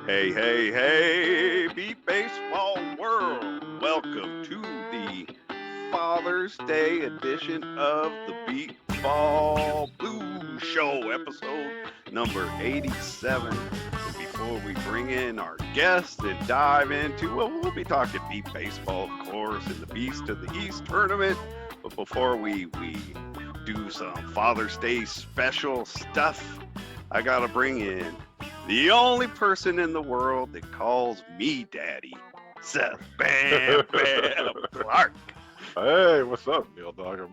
Hey, hey, hey, Beat Baseball World. Welcome to the Father's Day edition of the Beepball Blues Show, episode number 87. And before we bring in our guests and dive into, well, we'll be talking Beat Baseball, of course, and the Beast of the East tournament. But before we do some Father's Day special stuff, I got to bring in the only person in the world that calls me daddy, Seth Bam Bam Clark. Hey, what's up, Neil Dog?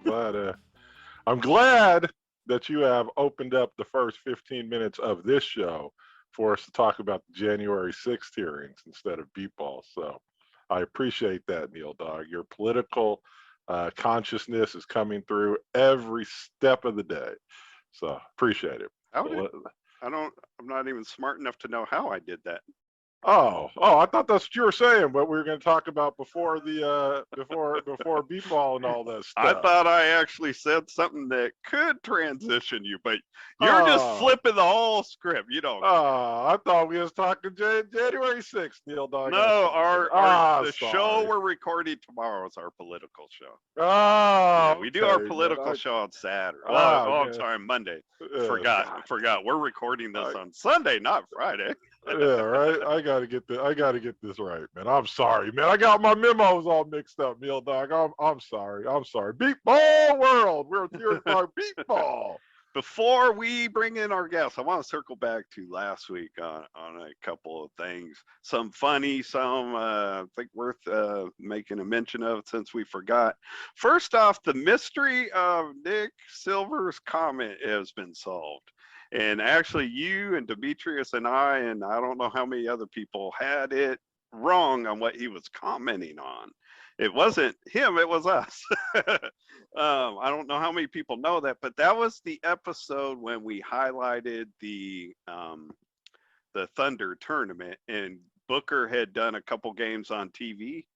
I'm glad that you have opened up the first 15 minutes of this show for us to talk about the January 6th hearings instead of Beepball. So I appreciate that, Neil Dog. Your political consciousness is coming through every step of the day. So appreciate it. I'm not even smart enough to know how I did that. Oh, I thought that's what you were saying, but we were going to talk about before Beepball and all that stuff. I thought I actually said something that could transition you, but you're just flipping the whole script. You don't. I thought we was talking January 6th, Neil Dog. No, the show we're recording tomorrow is our political show. Oh, we do our political show on Saturday. I'm sorry, Monday. Forgot. We're recording this on Sunday, not Friday. Yeah, right. I gotta get this right, man. I'm sorry, man. I got my memos all mixed up, Neil Dog. I'm sorry. Beepball World. We're here for Beepball. Before we bring in our guests, I want to circle back to last week on a couple of things. Some funny, some I think worth making a mention of since we forgot. First off, the mystery of Nick Silver's comment has been solved. And actually, you and Demetrius and I don't know how many other people had it wrong on what he was commenting on. It wasn't him, it was us. I don't know how many people know that, but that was the episode when we highlighted the Thunder tournament, and Booker had done a couple games on TV.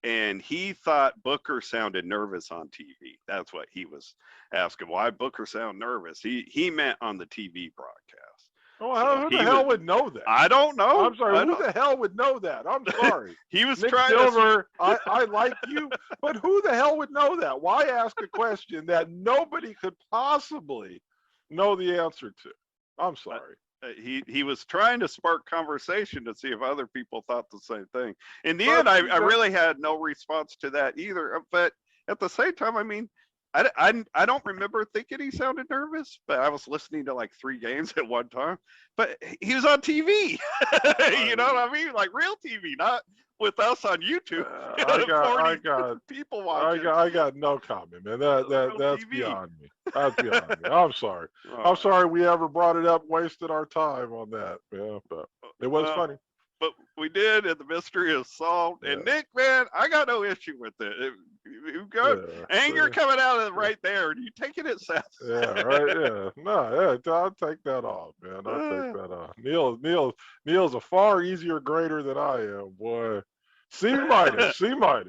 And he thought Booker sounded nervous on TV. That's what he was asking. Why Booker sound nervous? He meant on the TV broadcast. Oh, who the hell would know that? I don't know. I'm sorry. Who the hell would know that? I'm sorry. He was Nick trying Silver, I like you, but who the hell would know that? Why ask a question that nobody could possibly know the answer to? I'm sorry. He was trying to spark conversation to see if other people thought the same thing. In the end, I really had no response to that either. But at the same time, I mean, I don't remember thinking he sounded nervous, but I was listening to like 3 games at one time. But he was on TV. You know what I mean? Like real TV, not with us on YouTube. I got people watching. I got no comment, man. That's beyond me. That's beyond me. I'm sorry. I'm sorry we ever brought it up, wasted our time on that. Yeah, but it was funny. But we did, and the mystery is solved. And Nick, man, I got no issue with it. You got anger coming out of it right there. You taking it, Seth? Yeah, right. Yeah, no, yeah. I'll take that off, man. I'll take that off. Neil's a far easier grader than I am, boy. C minus. I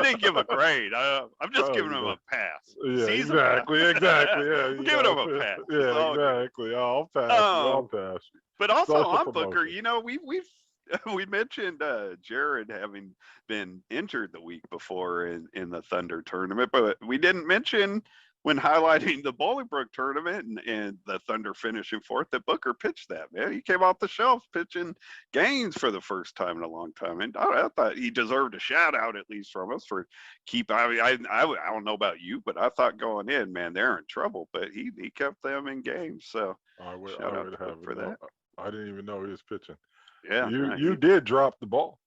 didn't give a grade. I'm just giving him a pass. Yeah, exactly. Yeah, I'm giving him a pass. Yeah, exactly. I'll pass. I'll pass. But also on Booker, you know, we mentioned Jared having been injured the week before in the Thunder tournament, but we didn't mention when highlighting the Bolingbrook tournament and the Thunder finishing 4th that Booker pitched that, man. He came off the shelf pitching games for the first time in a long time. And I thought he deserved a shout out at least from us for I don't know about you, but I thought going in, man, they're in trouble. But he kept them in games. So I would have for that. I didn't even know he was pitching. Yeah. You did drop the ball.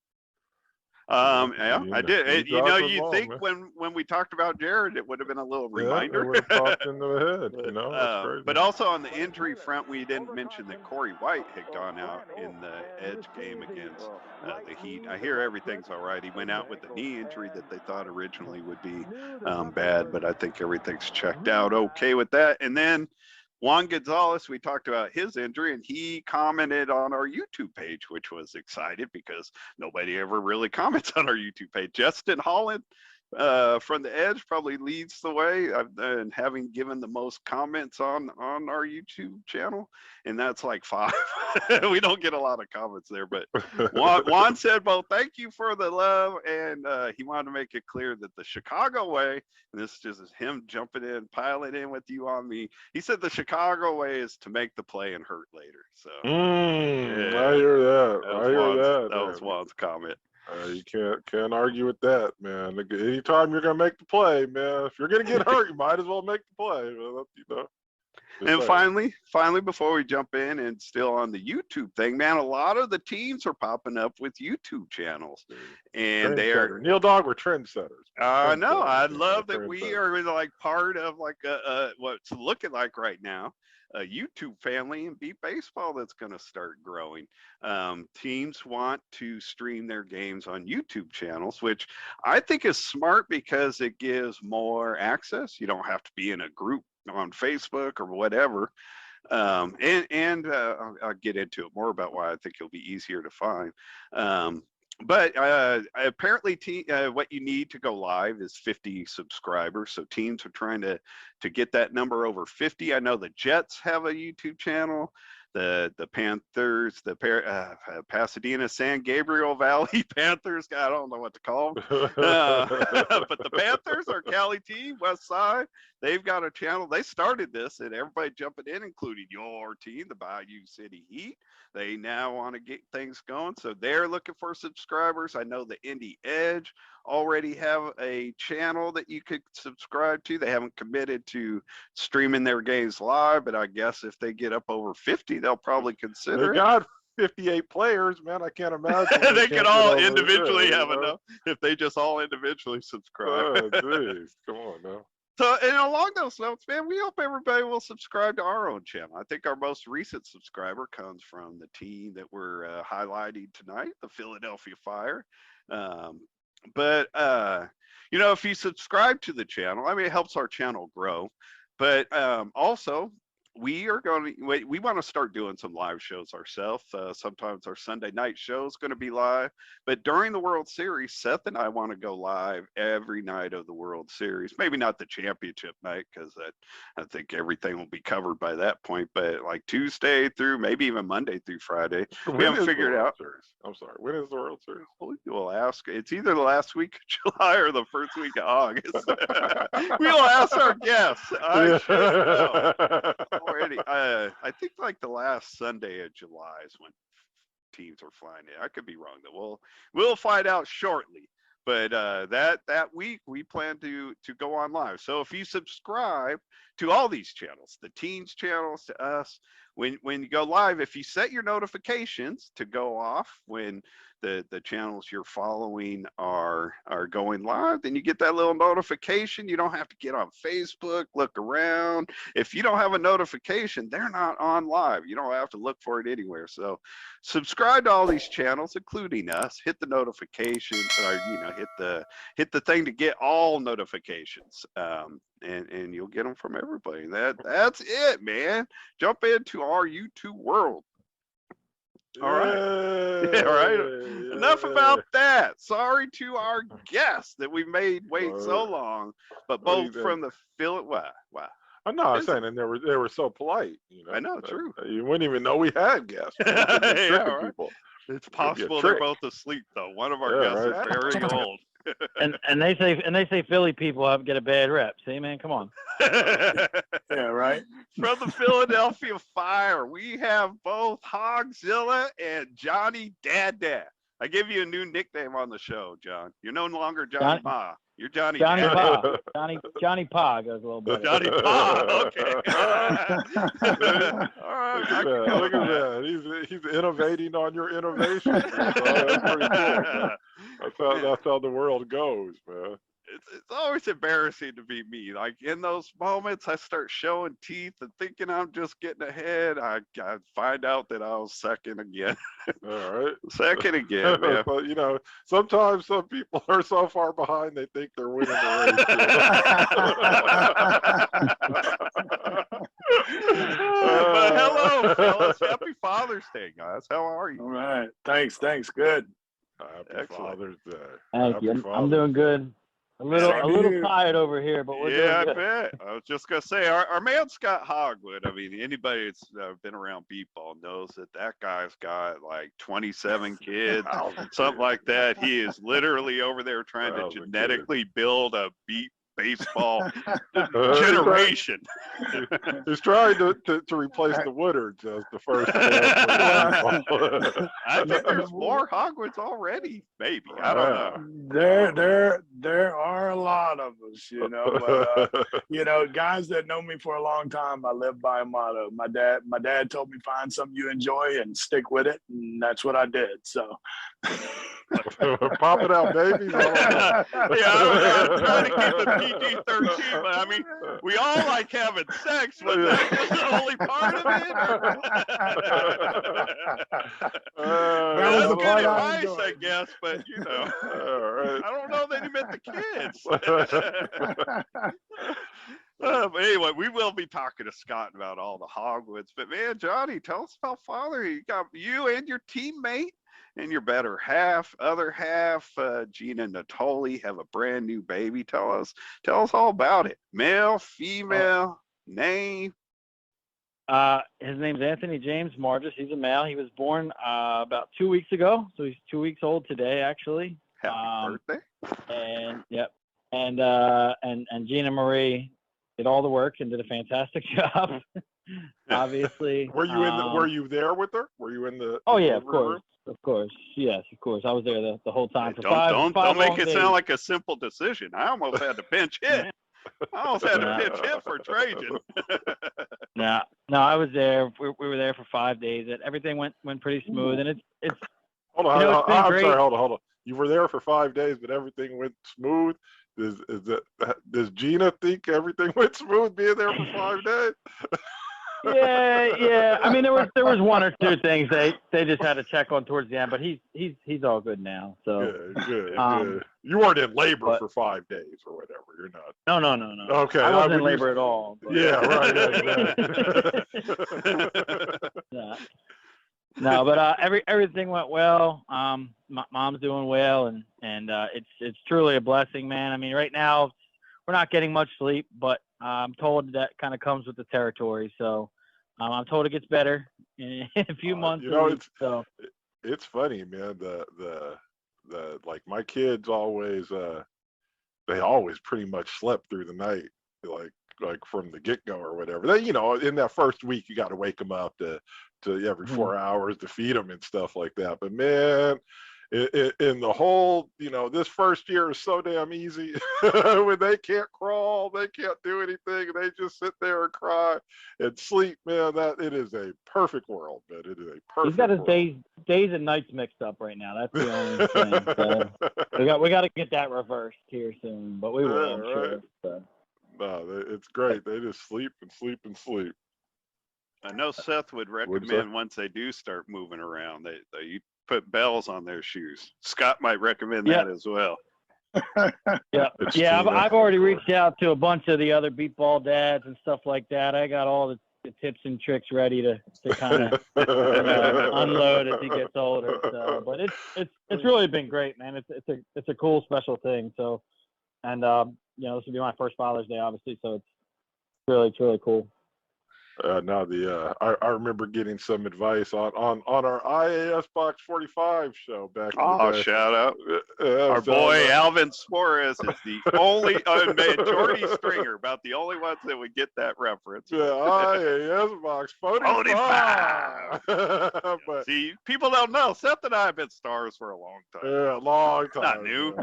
Yeah, I did. You think when we talked about Jared, it would have been a little reminder. It would have popped into the head. You know, that's crazy. But also on the injury front, we didn't mention that Corey White had gone out in the Edge game against the Heat. I hear everything's all right. He went out with a knee injury that they thought originally would be bad, but I think everything's checked out okay with that. And then Juan Gonzalez, we talked about his injury, and he commented on our YouTube page, which was excited because nobody ever really comments on our YouTube page. Justin Holland from the Edge probably leads the way. I've been having given the most comments on our YouTube channel, and that's like 5. We don't get a lot of comments there, but Juan said, "Well, thank you for the love," and he wanted to make it clear that the Chicago way, and this just is him jumping in, piling in with you on me. He said the Chicago way is to make the play and hurt later. So yeah, I hear that. that I was hear that. That was Juan's comment. You can't argue with that, man. Anytime you're gonna make the play, man, if you're gonna get hurt, you might as well make the play. You know. And finally, before we jump in and still on the YouTube thing, man, a lot of the teams are popping up with YouTube channels, and they are Neil Dog. We're trendsetters. I know. I love that we are like part of like what's looking like right now. A YouTube family and Beep Baseball that's going to start growing. Teams want to stream their games on YouTube channels, which I think is smart because it gives more access. You don't have to be in a group on Facebook or whatever. I'll get into it more about why I think it'll be easier to find. But apparently, what you need to go live is 50 subscribers. So teams are trying to get that number over 50. I know the Jets have a YouTube channel. The Panthers, Pasadena, San Gabriel Valley Panthers. I don't know what to call them. But the Panthers are Cali team, West Side. They've got a channel. They started this, and everybody jumping in, including your team, the Bayou City Heat. They now want to get things going, so they're looking for subscribers. I know the Indy Edge already have a channel that you could subscribe to. They haven't committed to streaming their games live, but I guess if they get up over 50, they'll probably consider they got 58 players, man. I can't imagine. They could all individually have enough if they just all individually subscribe. Oh, geez. Come on now. So, and along those notes, man, we hope everybody will subscribe to our own channel. I think our most recent subscriber comes from the team that we're highlighting tonight, the Philadelphia Fire. But if you subscribe to the channel, I mean, it helps our channel grow. But also, we want to start doing some live shows ourselves. Sometimes our Sunday night show is going to be live, but during the World Series, Seth and I want to go live every night of the World Series. Maybe not the championship night, because I think everything will be covered by that point, but like Tuesday through maybe even Monday through Friday. We haven't figured out. I'm sorry. When is the World Series? We'll ask. It's either the last week of July or the first week of August. We'll ask our guests. I should know. Already, I think like the last Sunday of July is when teams are flying in. I could be wrong though. We'll find out shortly. But that week we plan to go on live. So if you subscribe to all these channels, the teams channels, to us, when you go live, if you set your notifications to go off when the channels you're following are going live, then you get that little notification. You don't have to get on Facebook, look around. If you don't have a notification, they're not on live. You don't have to look for it anywhere. So subscribe to all these channels, including us. Hit the notification, or hit the thing to get all notifications. And you'll get them from everybody. That's it, man. Jump into our YouTube world. All right. Yeah, right. Yeah. Enough about that. Sorry to our guests that we made wait so long, but both from the Wow. I'm not saying, and they were so polite. I know, true. You wouldn't even know we had guests. Yeah, right. People. It's possible they're both asleep though. One of our guests is very old. and they say Philly people get a bad rep. See, man, come on. Yeah, right. From the Philadelphia Fire, we have both Hogzilla and Johnny Dad. I give you a new nickname on the show, John. You're no longer Johnny Pa. You're Johnny Pa. Johnny Pa goes a little better. Johnny Pa. Okay. All right. Look at that. He's innovating on your innovation. That's pretty cool. That's how the world goes, man. It's always embarrassing to be me. Like in those moments, I start showing teeth and thinking I'm just getting ahead. I find out that I was second again. All right, second again, man. But sometimes some people are so far behind they think they're winning the race. But hello, fellas. Happy Father's Day, guys. How are you? All right. Thanks. Good. Happy Father's Day. Thank you. I'm doing good. A little Same tired over here, but we're Yeah, I doing good. bet. I was just gonna say, our man Scott Hogwood. I mean, anybody that's been around Beepball knows that guy's got like 27 kids, something like that. He is literally over there trying to genetically build a beep baseball generation. He's trying to replace the Woodards as the first. I think there's more Hogwoods already. Maybe I don't know. There are a lot of us, but guys that know me for a long time, I live by a motto. My dad told me find something you enjoy and stick with it, and that's what I did. So pop it out, babies. Yeah, I don't know. I'm trying to keep it PG-13, but I mean, we all like having sex, but that's just the only part of it. That was That's the good part I advice, enjoyed. I guess, but I don't know that he meant the kids. But anyway, we will be talking to Scott about all the Hogwoods. But man, Johnny, tell us about father. You got you and your teammate and your other half, Gina Natoli, have a brand new baby. Tell us all about it. Male, female, name. His name's Anthony James Margist. He's a male. He was born about 2 weeks ago, so he's 2 weeks old today, actually. Happy birthday. And yep, and Gina Marie did all the work and did a fantastic job. Obviously. Were you were you there with her? Were you in the? Oh yeah, of room? course, yes, of course. I was there the whole time for Don't five make long it days. sound like a simple decision. I almost had to pinch hit. I almost had to pinch hit for Trajan. No, I was there. We were there for 5 days. Everything went pretty smooth, and it's. Hold on, it's been I'm great. sorry. Hold on. You were there for 5 days, but everything went smooth. Does Gina think everything went smooth being there for 5 days? Yeah. I mean, there was one or two things they just had to check on towards the end, but he's all good now. So good. You weren't in labor for 5 days or whatever. You're not. No. Okay, I wasn't in labor at all. But. Yeah, right. Yeah. No, but everything went well. Mom's doing well, and it's truly a blessing, man. I mean, right now we're not getting much sleep, but I'm told that kind of comes with the territory. So I'm told it gets better in a few months. It's funny, man. The like my kids always they always pretty much slept through the night, like from the get-go or whatever. They, in that first week you got to wake them up to every 4 hours to feed them and stuff like that. But man, in the whole, this first year is so damn easy when they can't crawl, they can't do anything, and they just sit there and cry and sleep, man. That it is a perfect world, man. It is a perfect. He's got his world. days and nights mixed up right now. That's the only thing. So we got to get that reversed here soon, but we will. I'm sure. So. No, it's great. They just sleep and sleep and sleep. I know Seth would recommend once they do start moving around, they put bells on their shoes. Scott might recommend that as well. Yeah. I've already reached out to a bunch of the other Beepball dads and stuff like that. I got all the tips and tricks ready to kind of unload as he gets older. So, but it's really been great, man. It's a cool special thing. So, and this will be my first Father's Day, obviously. So it's really cool. Now I remember getting some advice on our IAS Box 45 show back in the day. Shout out. Our boy Alvin Suarez is the only majority stringer, about the only ones that would get that reference. Yeah, IAS Box 45. But see, people don't know. Seth and I have been stars for a long time. Yeah, a long time. Not new.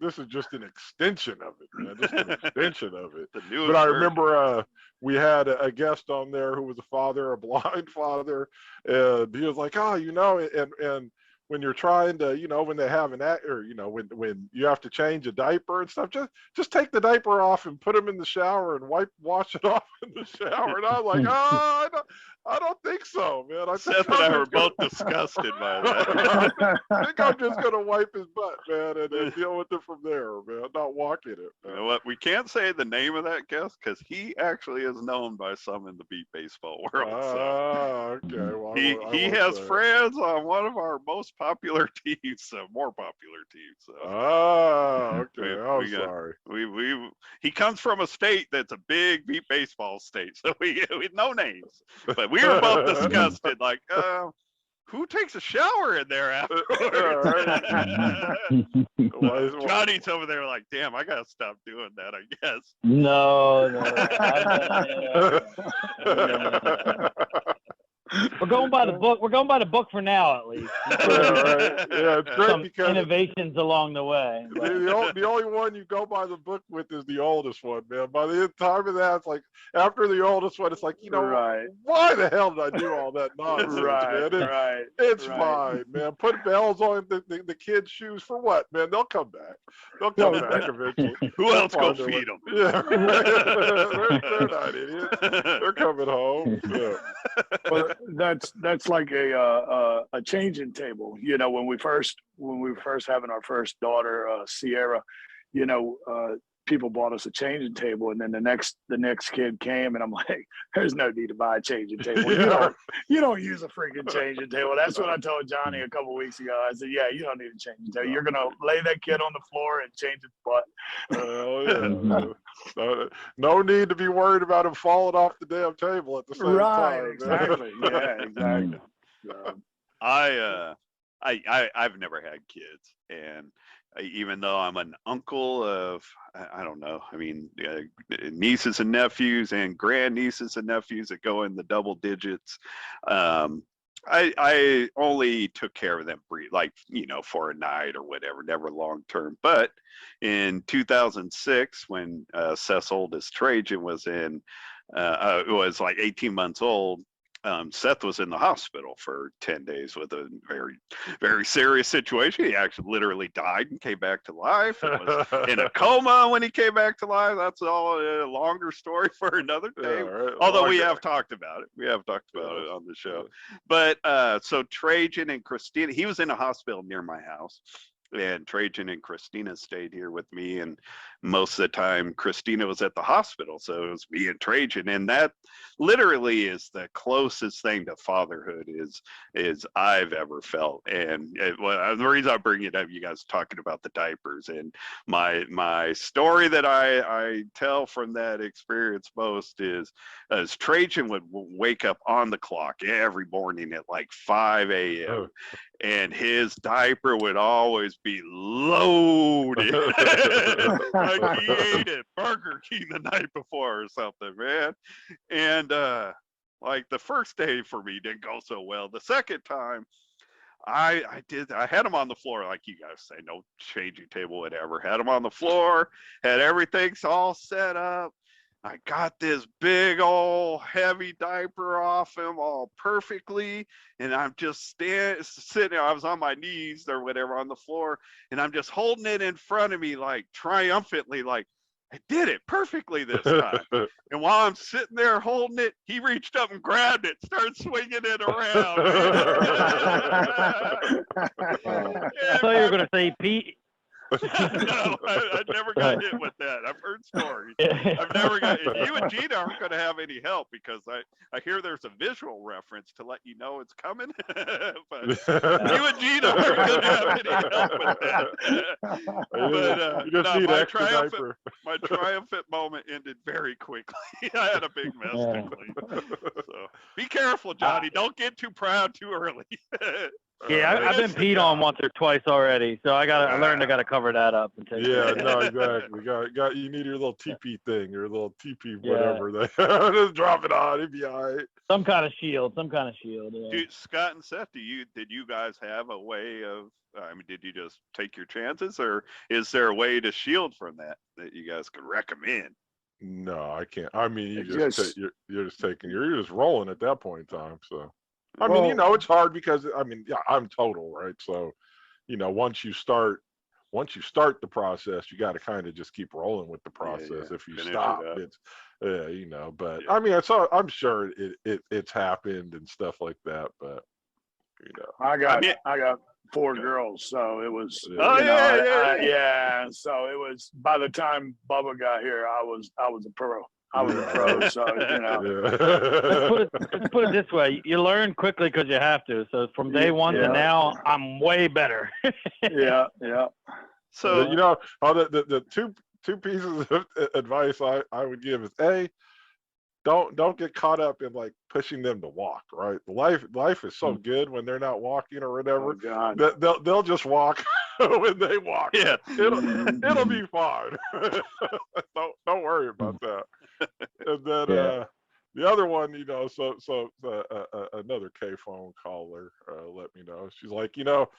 This is just an extension of it, man. Just an extension of it. But I remember we had a guest on there who was a blind father, and he was like, and when you're trying to, when they have when you have to change a diaper and stuff, just take the diaper off and put them in the shower and wash it off in the shower. And I was like, I don't think think so, man. Seth and I were both disgusted by that. I think I'm just gonna wipe his butt, man, and deal with it from there, man. Not walking it, man. You know what? We can't say the name of that guest because he actually is known by some in the beat baseball world. Okay. Well, he has friends on one of our most popular teams, more popular teams. So. Okay. I'm sorry. He comes from a state that's a big beat baseball state, so we no names, but we were both disgusted. Like, who takes a shower in there afterwards? Johnny's over there like, damn, I gotta stop doing that, I guess. No. We're going by the book. We're going by the book for now, at least. Right. Yeah, it's great some because innovations along the way. The only one you go by the book with is the oldest one, man. By the time of that, it's like after the oldest one, it's like, why the hell did I do all that nonsense, man? It's fine, man. Put bells on the kids' shoes for what, man? They'll come back. They'll come back eventually. Who else go feed them? Yeah, they're not idiots. They're coming home. Yeah. Well, that's like a changing table. When we first having our first daughter, Sierra, people bought us a changing table, and then the next kid came, and I'm like, there's no need to buy a changing table. You don't use a freaking changing table. That's what I told Johnny a couple weeks ago. I said, yeah, you don't need a changing table. You're gonna lay that kid on the floor and change his butt. No need to be worried about him falling off the damn table at the same time. Exactly. Yeah, exactly. I've never had kids, and even though I'm an uncle of, I don't know, I mean, nieces and nephews and grandnieces and nephews that go in the double digits. I only took care of them for a night or whatever, never long term. But in 2006, when Seth's oldest Trajan was was like 18 months old, Seth was in the hospital for 10 days with a very, very serious situation. He actually literally died and came back to life. He was in a coma when he came back to life. That's all a longer story for another day. Right. Although we have talked about it. We have talked about it on the show. But so Trajan and Christina, he was in a hospital near my house. And Trajan and Christina stayed here with me, and most of the time Christina was at the hospital, so it was me and Trajan, and that literally is the closest thing to fatherhood is I've ever felt. And the reason I bring it up, you guys talking about the diapers, and my story that I tell from that experience most is as Trajan would wake up on the clock every morning at like 5 a.m. and his diaper would always be loaded. Like he ate at Burger King the night before or something, man. And like the first day for me didn't go so well. The second time I had him on the floor, like you guys say, no changing table, whatever. Had him on the floor, had everything all set up. I got this big old heavy diaper off him all perfectly, and I'm just sitting. I was on my knees or whatever on the floor, and I'm just holding it in front of me, like triumphantly, like I did it perfectly this time. And while I'm sitting there holding it, he reached up and grabbed it, started swinging it around. I thought you were gonna say Pete. No, I never got hit with that. I've heard stories. I've never got. If you and Gina aren't going to have any help, because I hear there's a visual reference to let you know it's coming. But you and Gina aren't going to have any help with that. But you just need extra diaper. My triumphant moment ended very quickly. I had a big mess to clean. So be careful, Johnny. Don't get too proud too early. Yeah, I've been peed on once or twice already, so I learned I gotta cover that up. And take no, exactly. You need your little teepee thing, your little teepee, whatever. Just drop it on, it'd be all right. Some kind of shield. Yeah. Dude, Scott and Seth, did you guys have a way of? I mean, did you just take your chances, or is there a way to shield from that you guys could recommend? No, I can't. I mean, you're just rolling at that point in time. So. I mean, it's hard because I'm total, right? So, once you start the process, you got to kind of just keep rolling with the process. If you stop, Yeah, you know, but I mean, I'm sure it's happened and stuff like that, but you know, I got mean- 4 girls, so it was. Oh, yeah. So it was. By the time Bubba got here, I was a pro. I was a pro. So you know. Let's put it this way: you learn quickly because you have to. So from day one to now, I'm way better. Yeah. So you know, the two pieces of advice I would give is don't get caught up in like pushing them to walk, right? Life is so good when they're not walking or whatever. Oh, God. That they'll just walk when they walk. Yeah. It'll be fine. don't worry about that. And then the other one, you know, so another K-phone caller let me know. She's like, you know,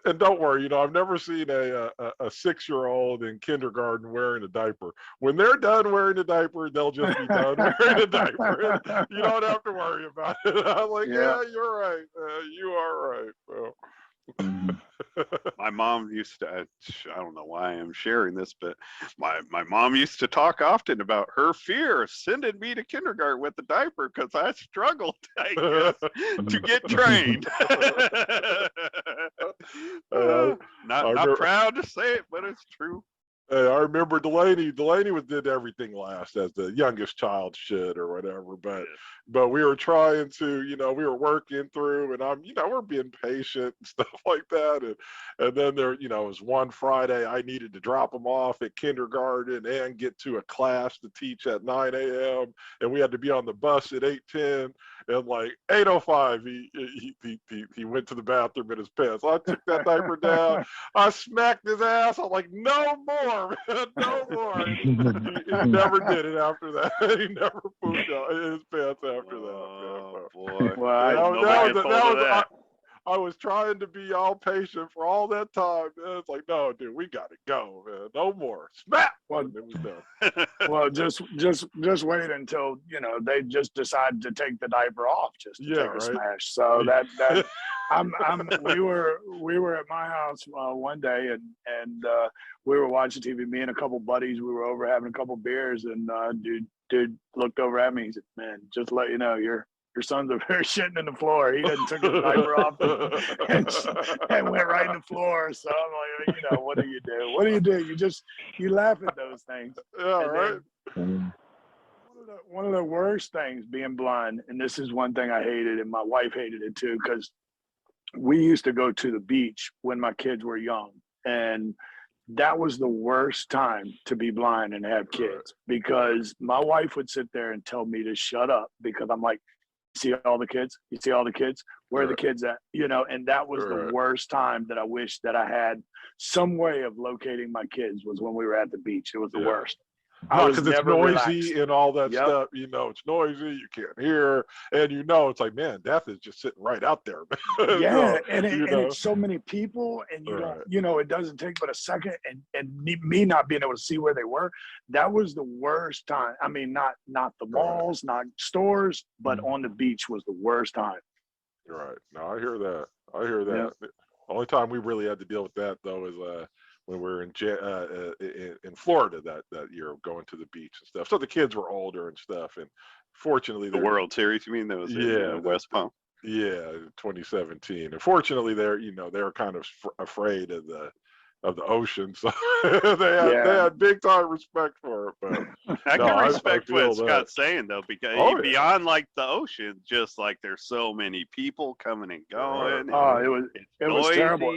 and don't worry, you know, I've never seen a 6-year-old in kindergarten wearing a diaper. When they're done wearing a diaper, they'll just be done wearing a diaper. You don't have to worry about it. I'm like, yeah you're right. You are right. So. my mom used to, I don't know why I'm sharing this, but my mom used to talk often about her fear of sending me to kindergarten with the diaper because I struggled, I guess, to get trained. Not proud to say it, but it's true. I remember Delaney did everything last, as the youngest child should or whatever. But we were trying to, you know, we were working through, and we're being patient and stuff like that. And then there, you know, it was one Friday I needed to drop him off at kindergarten and get to a class to teach at 9 a.m. and we had to be on the bus at 8:10. And like 8:05, he went to the bathroom in his pants. I took that diaper down. I smacked his ass. I'm like, no more, man, no more. He never did it after that. He never pooped out in his pants after that. Oh boy! Well, I was trying to be all patient for all that time. And it's like, no, dude, we got to go, man. No more. Smack. Well, it was done. Well, just wait until, you know, they just decide to take the diaper off just to take a smash. So that we were at my house one day and we were watching TV. Me and a couple buddies, we were over having a couple beers, and dude looked over at me. He said, "Man, just to let you know, your son's over there shitting in the floor. He didn't took his diaper off and went right in the floor." So I'm like, you know, what do you do? What do you do? You laugh at those things. Yeah, right. One of the worst things being blind, and this is one thing I hated, and my wife hated it too, because we used to go to the beach when my kids were young, and that was the worst time to be blind and have kids, because my wife would sit there and tell me to shut up, because I'm like, see all the kids? You see all the kids? Where are the kids at? You know, and that was the worst time that I wish that I had some way of locating my kids, was when we were at the beach. It was the worst. No, because it's noisy and all that stuff. You know, it's noisy. You can't hear, and you know, it's like, man, death is just sitting right out there. Yeah, and it's so many people, and you don't, you know, it doesn't take but a second, and me not being able to see where they were. That was the worst time. I mean, not the malls, not stores, but on the beach was the worst time. Right. No, I hear that. Yeah. The only time we really had to deal with that though is when we were in Florida that year, going to the beach and stuff. So the kids were older and stuff, and fortunately, the World Series. You mean that was in West Palm? Yeah, 2017. And fortunately, they were kind of afraid of the ocean, so they had big time respect for it. But I can respect what Scott's saying though, because beyond like the ocean, just like there's so many people coming and going. It was terrible.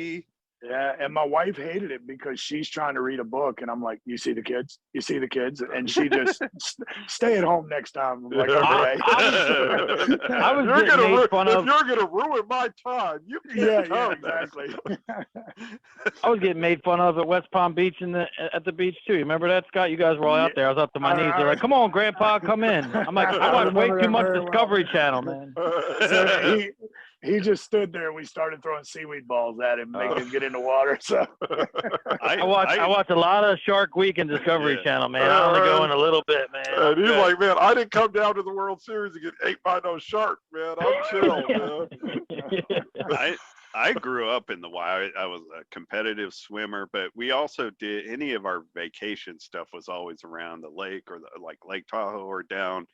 Yeah, and my wife hated it because she's trying to read a book, and I'm like, "You see the kids? You see the kids?" And she just stay at home next time. I'm like, "Okay." I was getting made fun of. If you're gonna ruin my time, you can't come. Exactly. I was getting made fun of at West Palm Beach at the beach too. You remember that, Scott? You guys were all out there. I was up to my knees. They're like, "Come on, Grandpa, come in." I'm like, "I watch way too much Discovery Channel, man." So he just stood there, and we started throwing seaweed balls at him, making him get in the water. So I watch a lot of Shark Week and Discovery Channel, man. I only go in a little bit, man. And he's like, "Man, I didn't come down to the World Series to get ate by no shark, man. I'm chill, man." I grew up in the Y. I was a competitive swimmer, but we also did any of our vacation stuff was always around the lake or like Lake Tahoe or down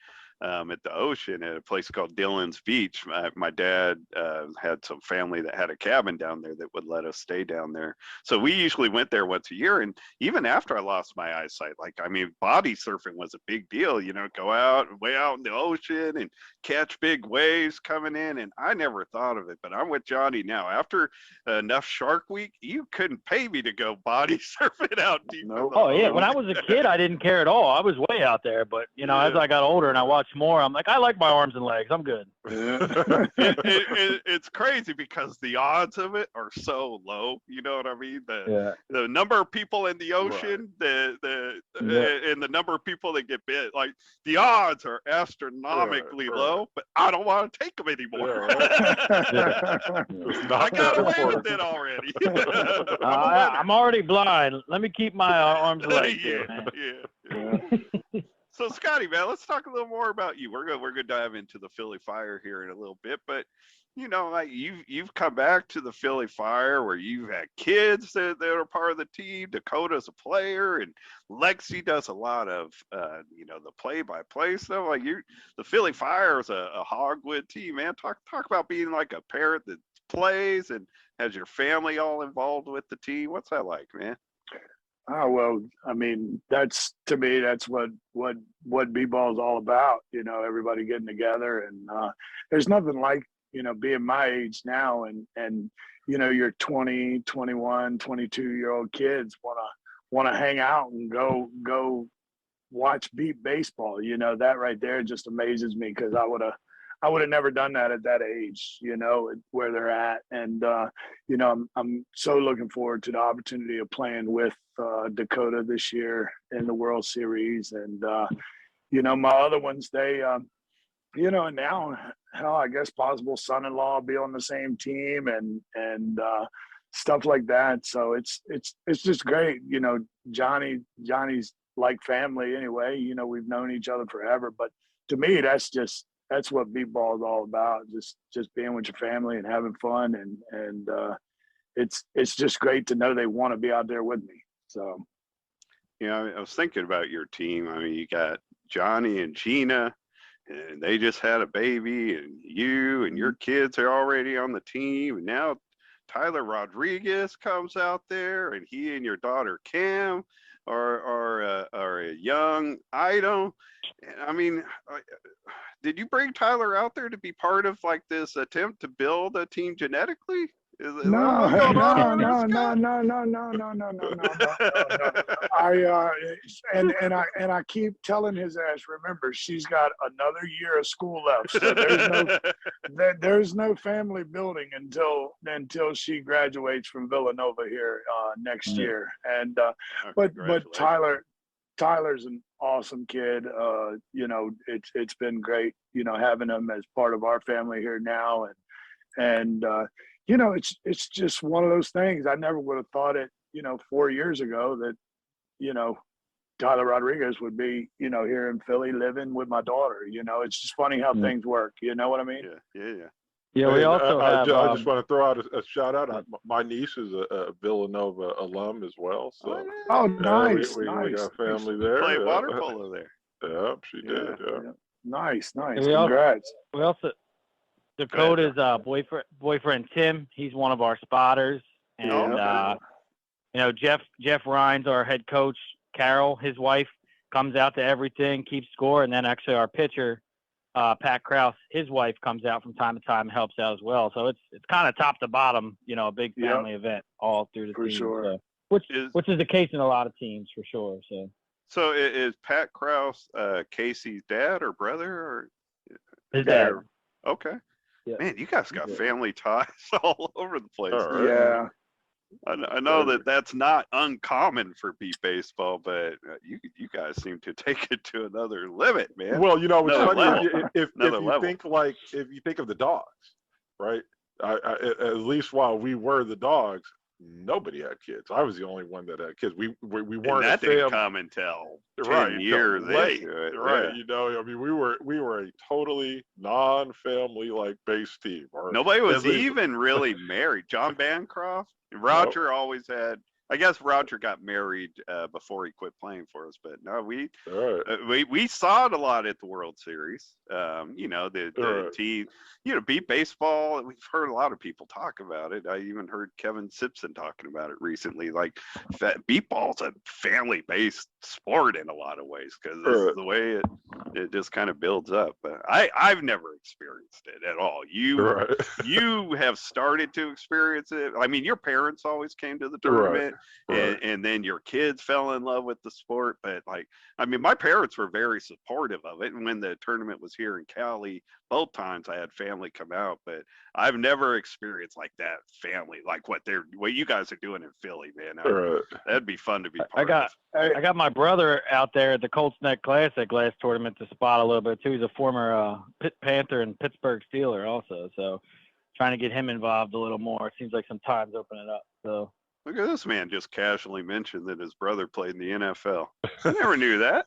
at the ocean at a place called Dillon's Beach. My dad had some family that had a cabin down there that would let us stay down there. So we usually went there once a year. And even after I lost my eyesight, like, I mean, body surfing was a big deal, you know, go out way out in the ocean and catch big waves coming in. And I never thought of it, but I'm with Johnny now. After enough Shark Week, you couldn't pay me to go body surfing out deep. Nope. Oh yeah, when I was a kid, I didn't care at all. I was way out there, but you know, as I got older and I watched more, I'm like, I like my arms and legs. I'm good. It's crazy because the odds of it are so low. You know what I mean? The number of people in the ocean, and the number of people that get bit, like the odds are astronomically low. But I don't want to take them anymore. I got away with it already. I'm already blind. Let me keep my arms and legs. Yeah. So Scotty, man, let's talk a little more about you. We're gonna dive into the Philly Fire here in a little bit, but you know, like you've come back to the Philly Fire where you've had kids that are part of the team. Dakota's a player, and Lexi does a lot of you know, the play-by-play stuff. Like the Philly Fire is a Hogwood team, man. Talk about being like a parent that plays and has your family all involved with the team. What's that like, man? Oh, well, I mean, that's, to me, that's what Beepball is all about, you know, everybody getting together. And there's nothing like, you know, being my age now and you know, your 20, 21, 22-year-old kids want to hang out and go watch beep baseball. You know, that right there just amazes me, because I would have never done that at that age, you know, where they're at. And, you know, I'm so looking forward to the opportunity of playing with Dakota this year in the World Series. And, you know, my other ones, they, you know, and now, hell, I guess possible son-in-law will be on the same team and stuff like that. So it's just great. You know, Johnny's like family anyway. You know, we've known each other forever. But to me, that's what Beepball is all about. Just being with your family and having fun, and it's just great to know they want to be out there with me. So, you know, I was thinking about your team. I mean, you got Johnny and Gina, and they just had a baby, and you and your kids are already on the team, and now Tyler Rodriguez comes out there, and he and your daughter Cam are a young item. I mean, did you bring Tyler out there to be part of like this attempt to build a team genetically? No. I keep telling his ass, remember, she's got another year of school left. So there's no family building until she graduates from Villanova here next year. And but Tyler's an awesome kid. You know, it's been great, you know, having him as part of our family here now, and you know, it's just one of those things. I never would have thought it, you know, 4 years ago that, you know, Tyler Rodriguez would be, you know, here in Philly living with my daughter. You know, it's just funny how things work. You know what I mean? Yeah, we also have. I just want to throw out a shout out. My niece is a Villanova alum as well. So nice. We got family there. Played water polo there. Yeah, she did. Yeah. Nice. We Congrats. We also Dakota's boyfriend Tim. He's one of our spotters, and you know, Jeff Rhines, our head coach. Carol, his wife, comes out to everything, keeps score, and then actually our pitcher, Pat Krause, his wife comes out from time to time and helps out as well. So it's kind of top to bottom, you know, a big family event all through the team. Sure. So, which is the case in a lot of teams for sure. So is Pat Krause Casey's dad or brother or his dad? Okay. Yeah. Man, you guys got family ties all over the place. Right. Yeah. I know that's not uncommon for beep baseball, but you guys seem to take it to another limit, man. Well, you know, it's funny if you think of the dogs, right? At least while we were the dogs, nobody had kids. I was the only one that had kids. We weren't And that a didn't family. come until 10 Right, years late, into it. right? Yeah. You know, I mean, we were a totally non-family like based team. Or Nobody at was least- even really married. John Bancroft, Roger always had. I guess Roger got married before he quit playing for us, but no, All right. we saw it a lot at the World Series. You know, the Right. team, you know, beat baseball. We've heard a lot of people talk about it. I even heard Kevin Simpson talking about it recently. Like, beepball's a family-based sport in a lot of ways because this is Right. the way it just kind of builds up. But I've never experienced it at all. Right. You have started to experience it. I mean, your parents always came to the tournament, Right. and then your kids fell in love with the sport. But like, I mean, my parents were very supportive of it. And when the tournament was here in Cali, both times I had family come out, but I've never experienced like that family, like what you guys are doing in Philly, man. Right. That'd be fun to be I part of. got my brother out there at the Colts Neck Classic last tournament to spot a little bit too. He's a former Pitt Panther and Pittsburgh Steeler also, so trying to get him involved a little more. It seems like some time's opening up. So Look at this man just casually mentioned that his brother played in the NFL. I never knew that.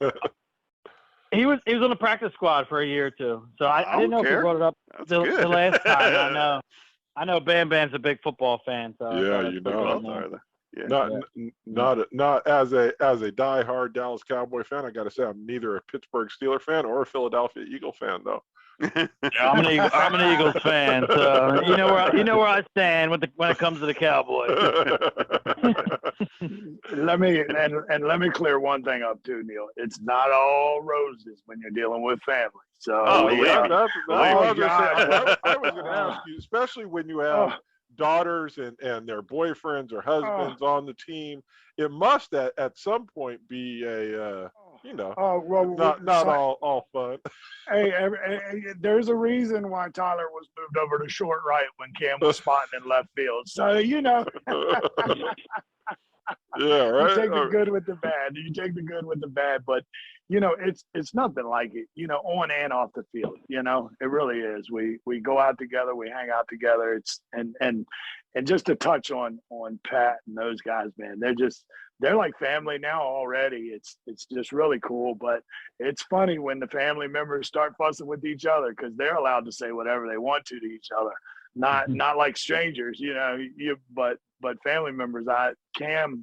he was on the practice squad for a year or two. So I didn't know if he brought it up That's the good. last time. I know Bam Bam's a big football fan. So Yeah, you know. Both are they? Yeah. Not as a diehard Dallas Cowboy fan. I got to say, I'm neither a Pittsburgh Steeler fan or a Philadelphia Eagle fan, though. Yeah, I'm an Eagles fan, so you know where I stand when it comes to the Cowboys. Let me clear one thing up too, Neil. It's not all roses when you're dealing with family. So Oh, yeah, that's Oh, what God. I was going to ask you, especially when you have daughters and their boyfriends or husbands on the team. It must at some point be a not all fun. Hey, there's a reason why Tyler was moved over to short right when Cam was spotting in left field. So you know. Yeah, right. You take the good with the bad. You take the good with the bad, but you know, it's nothing like it, you know, on and off the field. You know, it really is. We go out together, we hang out together. It's and just to touch on Pat and those guys, man, they're like family now already. It's just really cool. But it's funny when the family members start fussing with each other because they're allowed to say whatever they want to each other. Not like strangers, you know, but family members. Cam's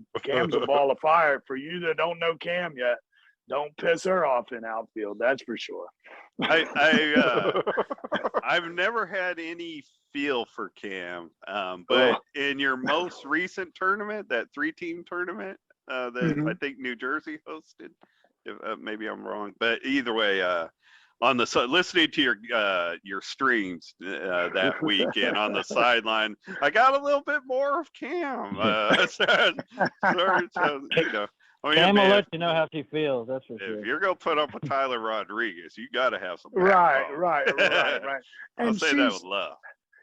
a ball of fire. For you that don't know Cam yet, don't piss her off in outfield. That's for sure. I've never had any feel for Cam, but in your most recent tournament, that 3-team tournament that I think New Jersey hosted, maybe I'm wrong, but either way, listening to your streams that weekend on the sideline, I got a little bit more of Cam. You know. I mean, Cam will man, let you know how she feels. That's for sure. if you're gonna put up with Tyler Rodriguez, you got to have some. Right. I'll And say that with love.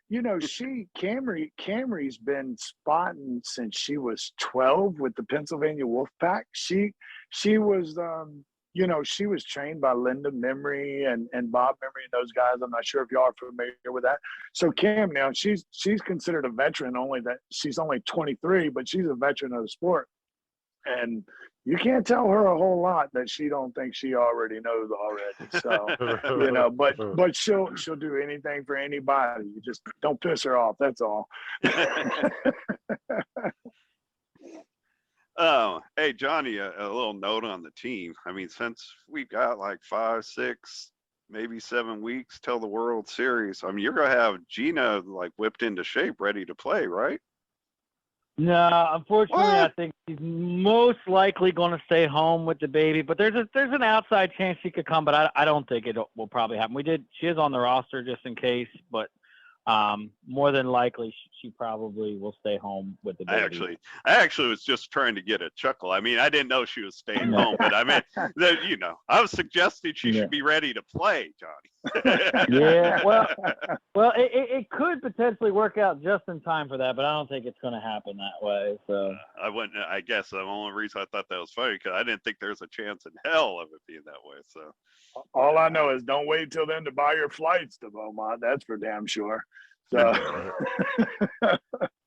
You know, Camry's been spotting since she was 12 with the Pennsylvania Wolfpack. She was you know, she was trained by Linda Memory and Bob Memory and those guys. I'm not sure if y'all are familiar with that. So Cam now, she's considered a veteran, only that she's only 23, but she's a veteran of the sport. And you can't tell her a whole lot that she don't think she already knows already. So, you know, but she'll do anything for anybody. You just don't piss her off. That's all. Oh, hey, Johnny, a little note on the team. I mean, since we've got like 5, 6, maybe 7 weeks till the World Series, I mean, you're going to have Gina like whipped into shape, ready to play, right? No, unfortunately, What? I think she's most likely going to stay home with the baby. But there's an outside chance she could come, but I don't think it will probably happen. She is on the roster just in case, but more than likely she probably will stay home with the baby. I actually was just trying to get a chuckle. I mean, I didn't know she was staying home, but I mean, you know, I was suggesting she should be ready to play, Johnny. Yeah, well, it could potentially work out just in time for that, but I don't think it's going to happen that way. So I guess the only reason I thought that was funny because I didn't think there was a chance in hell of it being that way. So all I know is don't wait till then to buy your flights to Beaumont. That's for damn sure. So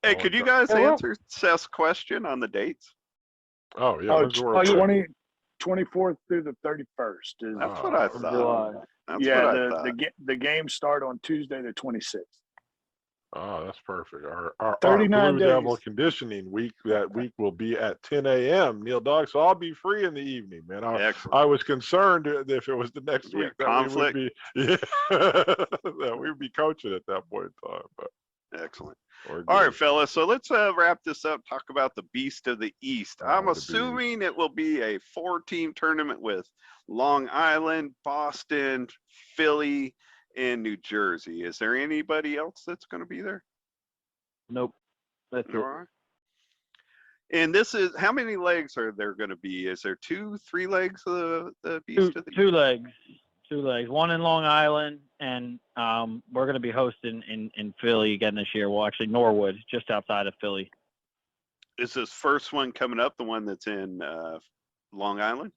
Hey, could you guys Yeah, well- answer Seth's question on the dates? Oh yeah, Oh, when's the World Series? 24th through the 31st is. That's what I Oh, thought. July. That's yeah, what I thought. the games start on Tuesday the 26th. Oh, that's perfect. Our 39 Blue Devil days. conditioning week that week will be at 10 a.m. Neil Dog, so I'll be free in the evening, man. Excellent. I was concerned if it was the next Be a week that conflict. we would be, that we'd be coaching at that point in time. But Excellent. we're All right, good. fellas. So let's wrap this up. Talk about the Beast of the East. I'm the assuming it will be a 4-team tournament with Long Island, Boston, Philly, and New Jersey. Is there anybody else that's going to be there? Nope. That's All it. right. And this is, how many legs are there going to be? Is there 2, 3 legs of the Beast of the Two legs. 2 legs. One in Long Island, and we're going to be hosting in Philly again this year. Well, actually, Norwood, just outside of Philly. Is this first one coming up the one that's in Long Island?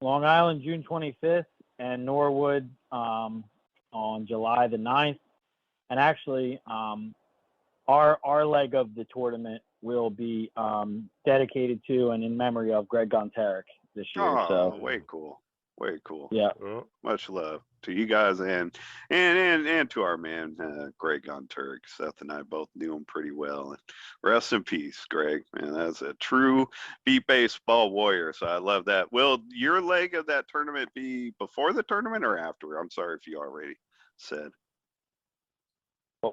Long Island, June 25th, and Norwood on July the 9th. And actually, our leg of the tournament will be dedicated to and in memory of Greg Gontarek this year. Oh, So way cool. Way cool. yeah. Well, Much love to you guys and to our man Greg on Turk. Seth and I both knew him pretty well. And rest in peace, Greg. Man, that's a true beat baseball warrior. So I love that. Will your leg of that tournament be before the tournament or after? I'm sorry if you already said.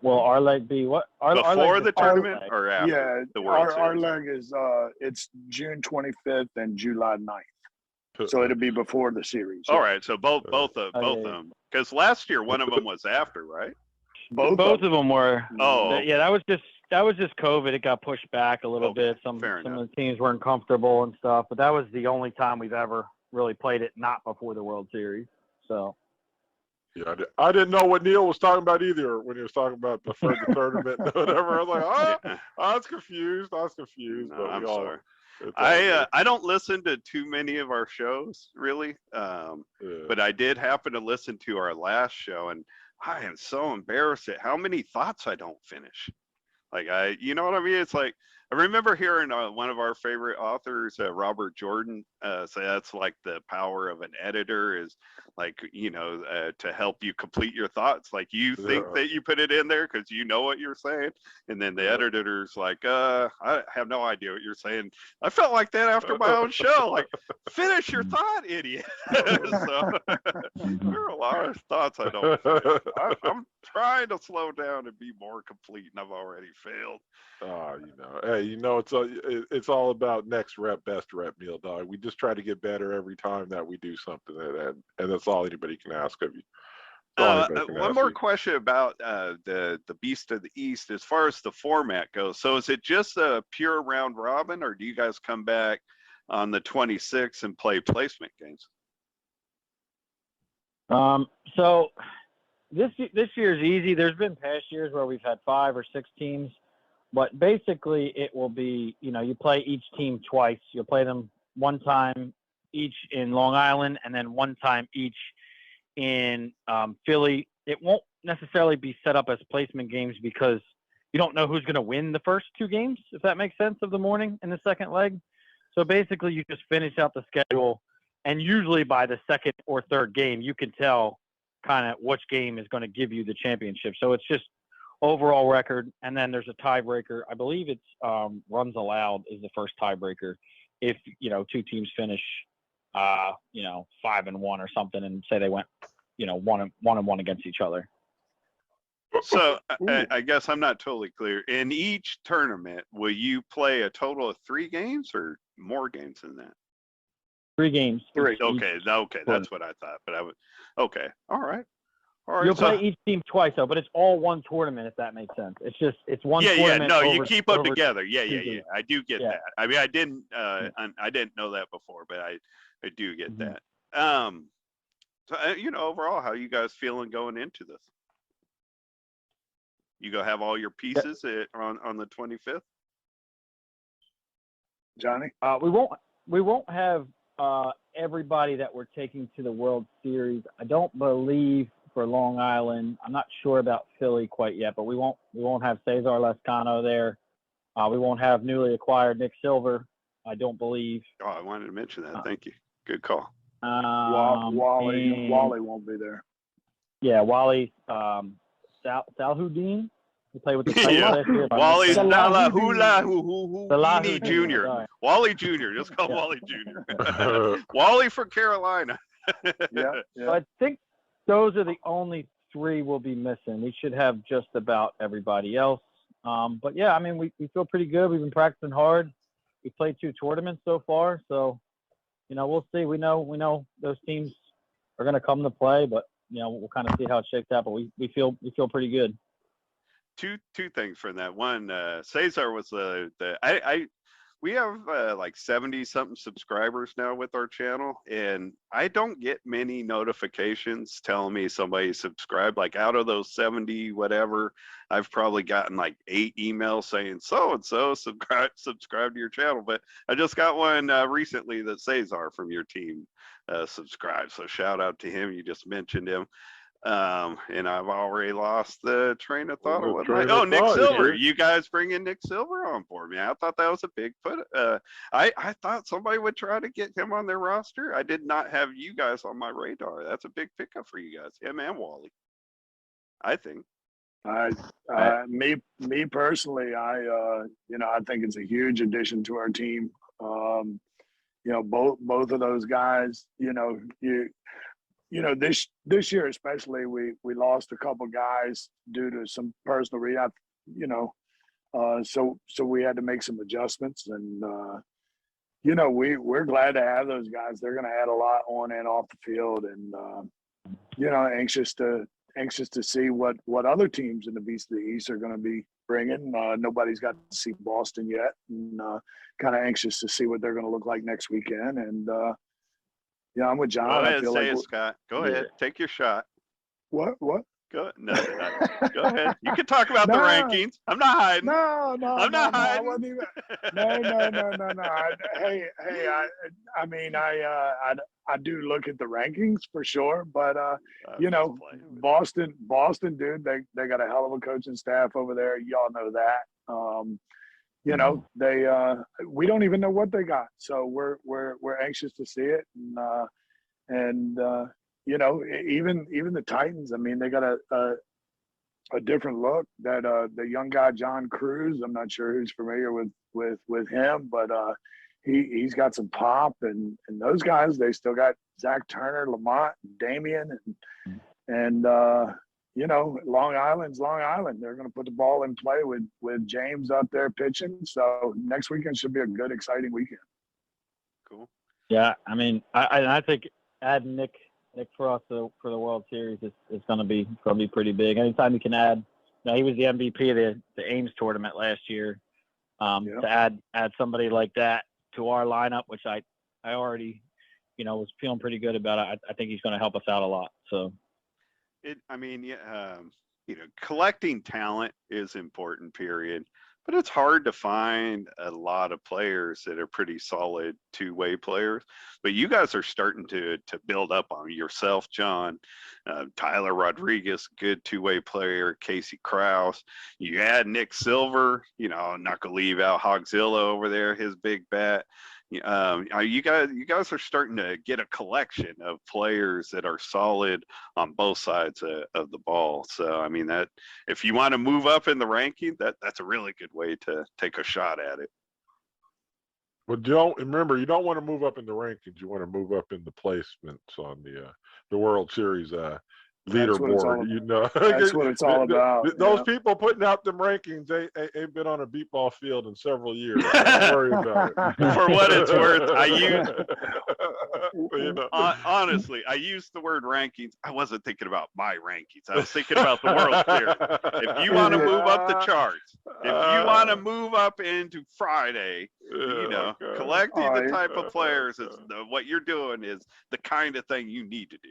Will our leg be what? Our Before leg the is our tournament leg. or after Yeah, the World our Series? leg is it's June 25th and July 9th. So it'll be before the series. All right, so both yeah. of them. Because last year one of them was after, right? Both of them were. Oh, Yeah, that was just COVID. It got pushed back a little Okay, bit. Some fair of enough. the teams weren't comfortable and stuff, but that was the only time we've ever really played it not before the World Series. So yeah, I didn't know what Neil was talking about either when he was talking about before the tournament and whatever. I was like, Yeah. I was confused. No, But I'm we all, sorry. it's all good. I don't listen to too many of our shows really, Yeah. but I did happen to listen to our last show, and I am so embarrassed at how many thoughts I don't finish. Like you know what I mean? It's like I remember hearing one of our favorite authors, Robert Jordan, say that's like the power of an editor is like, to help you complete your thoughts. Like you think Yeah. that you put it in there because you know what you're saying, and then the Yeah. editor's like, I have no idea what you're saying. I felt like that after my own show. Like, finish your thought, idiot. So there are a lot of thoughts I don't finish. I'm trying to slow down and be more complete, and I've already failed. Hey, it's all about next rep, best rep, Neil Dog. We just try to get better every time that we do something, and that's all anybody can ask of you. That's all anybody can One ask more you. question about the Beast of the East as far as the format goes. So is it just a pure round robin, or do you guys come back on the 26th and play placement games? So this year's easy. There's been past years where we've had 5 or 6 teams, but basically it will be, you play each team twice. You'll play them one time each in Long Island and then one time each in Philly. It won't necessarily be set up as placement games because you don't know who's going to win the first 2 games, if that makes sense, of the morning and the second leg. So basically you just finish out the schedule, and usually by the second or third game, you can tell kind of which game is going to give you the championship. So it's just overall record, and then there's a tiebreaker. I believe it's runs allowed is the first tiebreaker. If 2 teams finish, 5-1 or something, and say they went, 1-1 against each other. So I guess I'm not totally clear. In each tournament, will you play a total of 3 games or more games than that? 3 games. 3. Okay, that's what I thought. But okay, all right. You'll play each team twice, though, but it's all one tournament, if that makes sense. It's one yeah, tournament. No, over, you keep them over together. Yeah. 2 games. I do get Yeah. that. I mean, I didn't know that before, but I do get Mhm. that. So overall, how are you guys feeling going into this? You go have all your pieces on the 25th? Johnny? We won't have everybody that we're taking to the World Series. I don't believe for Long Island. I'm not sure about Philly quite yet, but we won't have Cesar Lescano there. We won't have newly acquired Nick Silver, I don't believe. Oh, I wanted to mention that. Thank you. Good call. Wally won't be there. Yeah, Wally Salhuddin. He played with the Titans last year. Wally Salahuddin. Salahudini Jr. Sorry. Wally Jr. Just call Wally Jr. Wally from Carolina. Yeah. So I think those are the only 3 we'll be missing. We should have just about everybody else. But yeah, I mean, we feel pretty good. We've been practicing hard. We played 2 tournaments so far, so we'll see. We know those teams are going to come to play, but we'll kind of see how it shakes out. But we feel pretty good. Two things from that. One, Cesar was we have like 70 something subscribers now with our channel, and I don't get many notifications telling me somebody subscribed. Like out of those 70 whatever, I've probably gotten like 8 emails saying so and so subscribe to your channel. But I just got one recently that Cesar from your team subscribed, so shout out to him. You just mentioned him. And I've already lost the train of thought. Nick Silver. You guys bringing Nick Silver on board, man. I thought that was a big put. I thought somebody would try to get him on their roster. I did not have you guys on my radar. That's a big pickup for you guys, him and Wally, I think. Me personally, I think it's a huge addition to our team. Both of those guys, this year especially, we lost a couple guys due to some personal rehab, so we had to make some adjustments, and we're glad to have those guys. They're going to add a lot on and off the field, and anxious to see what other teams in the Beast of the East are going to be bringing. Nobody's got to see Boston yet, and kind of anxious to see what they're going to look like next weekend, and. Yeah, I'm with John. Go ahead, say it, Scott. Go ahead. Take your shot. What? Go ahead. You can talk about the rankings. I'm not hiding. No. I'm not hiding. I wasn't even, no. I do look at the rankings for sure, but Boston, dude, they got a hell of a coaching staff over there. Y'all know that. We don't even know what they got, so we're anxious to see it, and even the Titans. I mean, they got a different look. That the young guy John Cruz. I'm not sure who's familiar with him, but he's got some pop, and those guys. They still got Zach Turner, Lamont, Damian, and Long Island's Long Island. They're going to put the ball in play with James up there pitching. So next weekend should be a good, exciting weekend. Cool. Yeah, I mean, I think adding Nick Frost for the World Series is going to be pretty big. Anytime you can add, he was the MVP of the Ames tournament last year. To add somebody like that to our lineup, which I already, was feeling pretty good about it. I think he's going to help us out a lot. So. Collecting talent is important, period. But it's hard to find a lot of players that are pretty solid two-way players. But you guys are starting to build up on yourself, John. Tyler Rodriguez, good two-way player. Casey Krause. You add Nick Silver. I'm not gonna leave out Hogzilla over there, his big bat. You guys are starting to get a collection of players that are solid on both sides of the ball. So I mean, that if you want to move up in the ranking, that's a really good way to take a shot at it. But you don't want to move up in the rankings. You want to move up in the placements on the World Series leaderboard. That's what it's all about. Those people putting out them rankings, they ain't been on a beepball field in several years. Don't worry about it. For what it's worth, honestly, I used the word rankings. I wasn't thinking about my rankings. I was thinking about the World Series. If you want to move up the charts, if you want to move up into Friday, collecting the type of players is what you're doing is the kind of thing you need to do.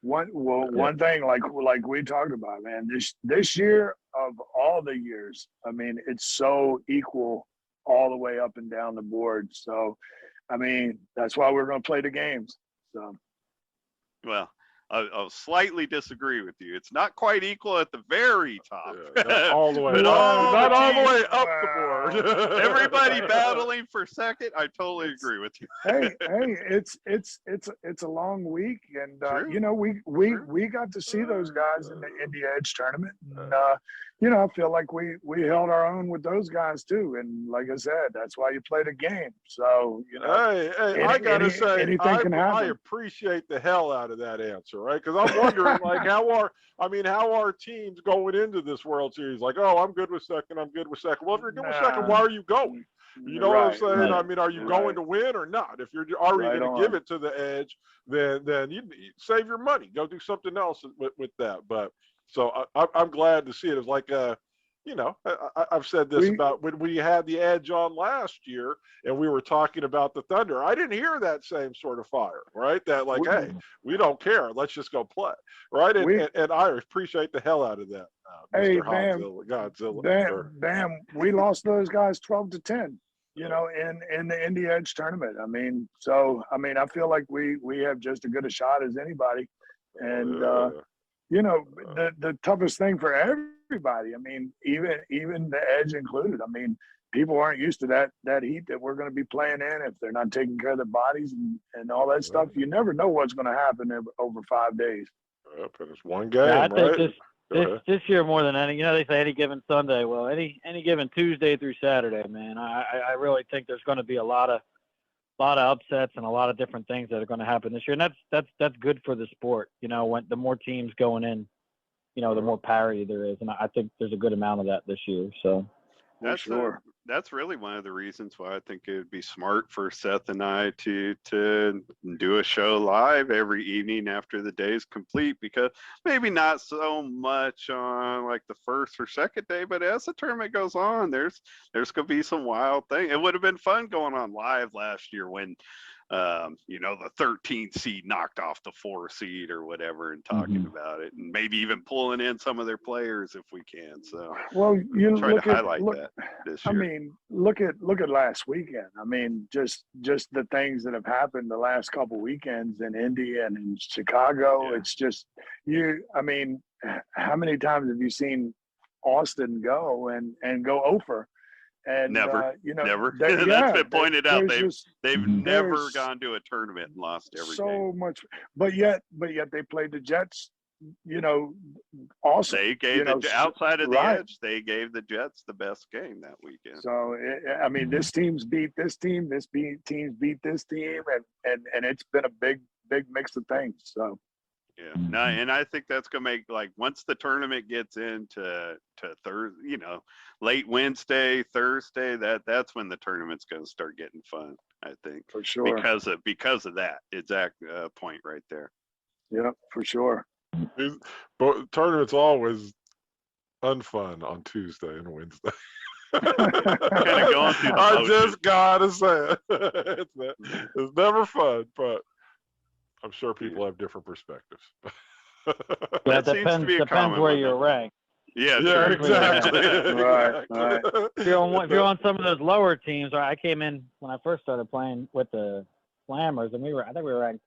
One thing like we talked about, man, this year of all the years, I mean, it's so equal all the way up and down the board. So, I mean, that's why we're going to play the games. So, well, I'll slightly disagree with you. It's not quite equal at the very top. Yeah, not all the way, But not all the teams- way up the board. Everybody battling for second. I totally agree with you. hey, it's a long week, and True. you know, we got to see those guys in the Indy Edge tournament, and you know, I feel like we held our own with those guys too. And like I said, that's why you play the game. So you know, Hey, I gotta say, anything can happen. I appreciate the hell out of that answer, right? Because I'm wondering, like, how are teams going into this World Series? Like, oh, I'm good with second. Well, if you're good with second, why are you going? You know what I'm saying? Right. I mean, are you going to win or not? If you're already going to give it to the Edge, then you save your money. Go do something else with that. But so I'm glad to see it. It's like, you know, I've said this about when we had the Edge on last year and we were talking about the Thunder. I didn't hear that same sort of fire, right? That like, hey, we don't care. Let's just go play, right? And I appreciate the hell out of that. Hey, Mr. Godzilla. Bam, we lost those guys 12-10. You know, in the Indy Edge tournament. I mean, so I mean, I feel like we have just as good a shot as anybody, and you know, the toughest thing for everybody. I mean, even the Edge included. I mean, people aren't used to that heat that we're going to be playing in if they're not taking care of their bodies and all that stuff. You never know what's going to happen over 5 days. Yep, and it's one game, Yeah, I right? think this year more than any, you know, they say any given Sunday. Well, any given Tuesday through Saturday, man. I really think there's going to be a lot of upsets and a lot of different things that are going to happen this year, and that's good for the sport. You know, when the more teams going in, you know, the more parity there is, and I think there's a good amount of that this year. So That's really one of the reasons why I think it would be smart for Seth and I to do a show live every evening after the day's complete, because maybe not so much on like the first or second day, but as the tournament goes on, there's gonna be some wild thing. It would have been fun going on live last year when you know, the 13th seed knocked off the 4 seed or whatever, and talking about it, and maybe even pulling in some of their players if we can. So well, you try look to at highlight that this year. I mean, look at last weekend. I mean, just the things that have happened the last couple weekends in Indy and in Chicago. Yeah. It's just I mean, how many times have you seen Austin go and go over? And Never, you know, never. Yeah, That's been pointed out. They've Mhm. never gone to a tournament and lost every game. much, but yet they played the Jets. You know, also They gave outside of the Edge, they gave the Jets the best game that weekend. So I mean, this team's beat this team, team's beat this team, and it's been a big mix of things. So. Yeah, no, and I think that's gonna make, like, once the tournament gets into Thursday, you know, late Wednesday, Thursday, that's when the tournament's gonna start getting fun. I think For sure. because of that exact point right there. Yeah, for sure. But tournaments always unfun on Tuesday and Wednesday. Kinda going through the I motions. just gotta say it. It's never fun, but I'm sure people have different perspectives. That seems to be a common where one. you're ranked. Yeah, Yeah, true. exactly. Right. If you're on some of those lower teams, I came in when I first started playing with the Slammers, and I think we were ranked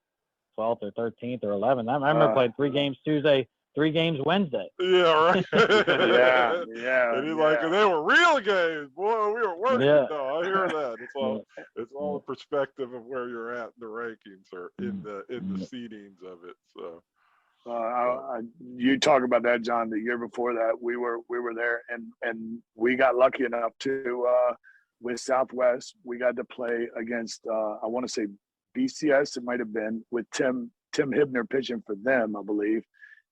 12th or 13th or 11th. I remember playing 3 games Tuesday, 3 games Wednesday. Yeah, right. Yeah. And he's like, and they were real games, boy. We were working. Yeah. No, I hear that. It's all a perspective of where you're at in the rankings or in the seedings of it. So. You talk about that, John. The year before that, we were there, and we got lucky enough to with Southwest. We got to play against I want to say BCS. It might have been with Tim Hibner pitching for them, I believe,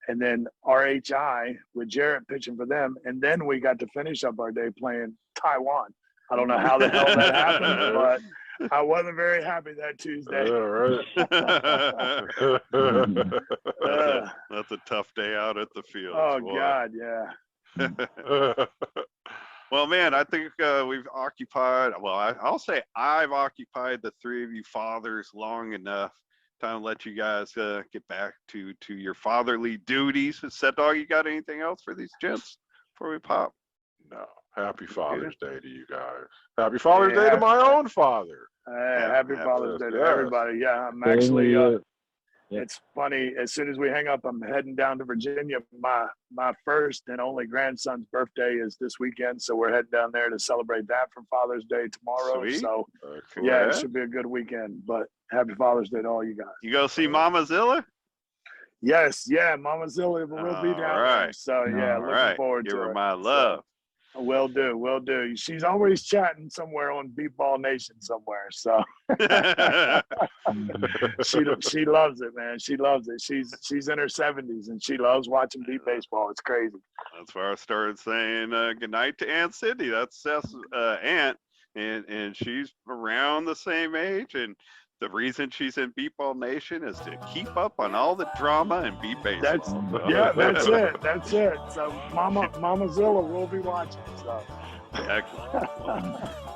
and then RHI with Jarrett pitching for them, and then we got to finish up our day playing Taiwan. I don't know how the hell that happened, but I wasn't very happy that Tuesday. That's a tough day out at the field. Oh, boy. God, yeah. Well, man, I think we've occupied, I'll say I've occupied the 3 of you fathers long enough. Time to let you guys get back to your fatherly duties. Set Dog, you got anything else for these gents before we pop? No. Happy Father's Day to you guys. Happy Father's Day to my own father. Happy Father's Day to yes. everybody. Yeah, I'm actually It's funny. As soon as we hang up, I'm heading down to Virginia. My first and only grandson's birthday is this weekend, so we're heading down there to celebrate that for Father's Day tomorrow. Sweet. So Cool. yeah, it should be a good weekend. But happy Father's Day to all you guys. You go see Mama Zilla? Yes, yeah, Mama Zilla will be down there. So yeah, looking forward Give to her it. my love. So, will do. She's always chatting somewhere on Beepball Nation somewhere. So she loves it, man. She loves it. She's in her 70s and she loves watching beat baseball. It's crazy. That's where I started saying good night to Aunt Cindy. That's Seth's aunt, and she's around the same age. And the reason she's in Beepball Nation is to keep up on all the drama and beat baseball. That's it. That's it. So Mama Zilla will be watching. So excellent.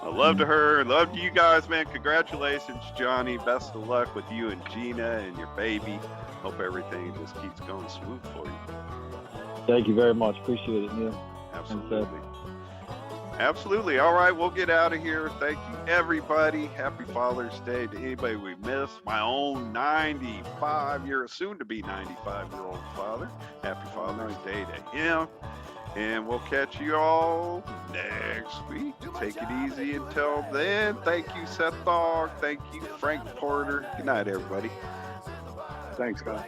I love to her. Love to you guys, man. Congratulations, Johnny. Best of luck with you and Gina and your baby. Hope everything just keeps going smooth for you. Thank you very much. Appreciate it, Neil. Absolutely. Absolutely. All right, we'll get out of here. Thank you, everybody. Happy Father's Day to anybody we missed. My own soon-to-be 95-year-old father. Happy Father's Day to him. And we'll catch you all next week. Take it easy until then. Thank you, Seth Dog. Thank you, Frank Porter. Good night, everybody. thanks, guys.